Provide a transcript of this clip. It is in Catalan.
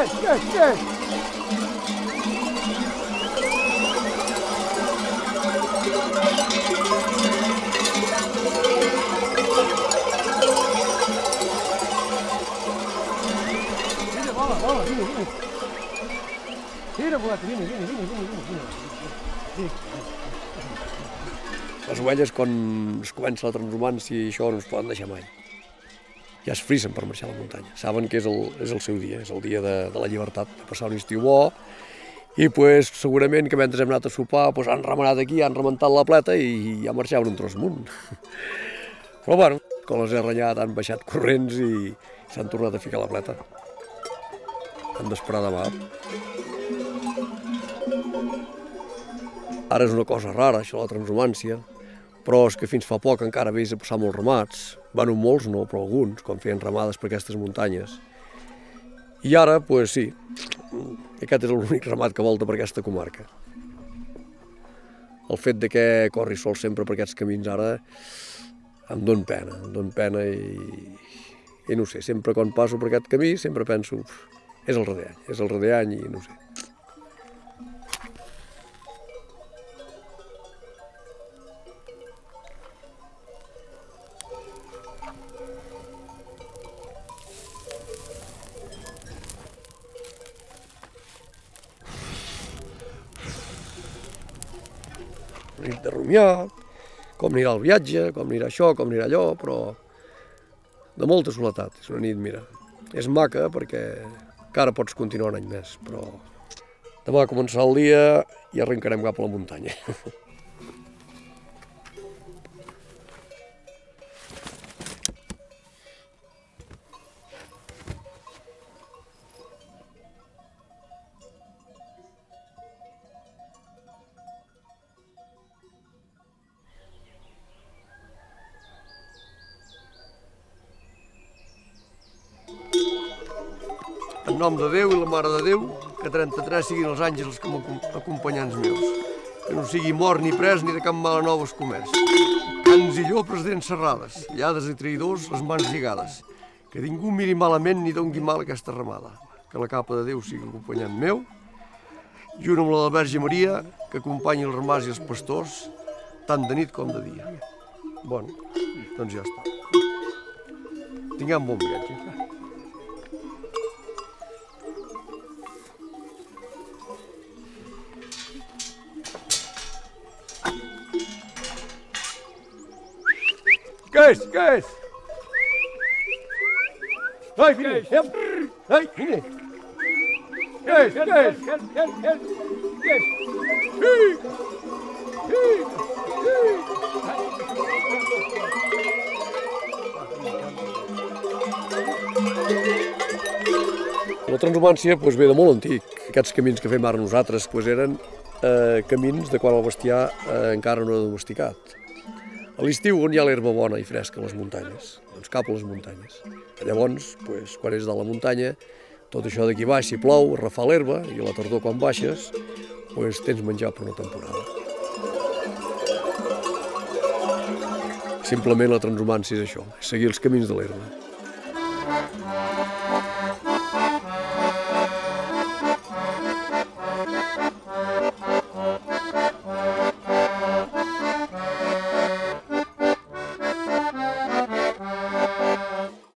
Les ovelles, quan es comença la transhumància i això, no es poden deixar mai. Ja es frisen per marxar a la muntanya. Saben que és el seu dia, és el dia de la llibertat, de passar un estiu bo, i segurament que mentre hem anat a sopar han remenat aquí, han rementat la pleta i ja marxaven un tros amunt. Però bueno, quan les he renyat han baixat corrents i s'han tornat a ficar a la pleta. Han d'esperar demà. Ara és una cosa rara, això de la transhumància, però és que fins fa poc encara veies a passar molts ramats. Bueno, molts no, però alguns, quan feien ramades per aquestes muntanyes. I ara, doncs sí, aquest és l'únic ramat que volta per aquesta comarca. El fet de que corri sol sempre per aquests camins ara em dóna pena i no sé, sempre quan passo per aquest camí sempre penso, és el Redeany i no sé. Nit de rumiar, com anirà el viatge, com anirà això, com anirà allò, però de molta soledat. És una nit, mira, és maca perquè encara pots continuar un any més, però demà començarà el dia i arrencarem cap a la muntanya. En nom de Déu i la Mare de Déu, que 33 siguin els àngels com a acompanyants meus. Que no sigui mort ni pres ni de cap mala nova es comès. Cans i llopres dents serrades, lladres i traïdors les mans lligades. Que ningú miri malament ni dongui mal aquesta ramada. Que la capa de Déu sigui acompanyant meu. Junt amb la de la Verge Maria, que acompanyi els ramats i els pastors, tant de nit com de dia. Bon, doncs ja està. Tinguem bon viatge. Què és? Ai, vine! Ai, vine! Què és? La transhumància ve de molt antic. Aquests camins que fem ara nosaltres eren camins de quan el bestiar encara no era domesticat. A l'estiu, on hi ha l'herba bona i fresca a les muntanyes, doncs cap a les muntanyes. Llavors, quan és de la muntanya, tot això d'aquí baix, si plou, es refà l'herba, i a la tardor, quan baixes, tens menjar per una temporada. Simplement la transhumància és això, és seguir els camins de l'herba.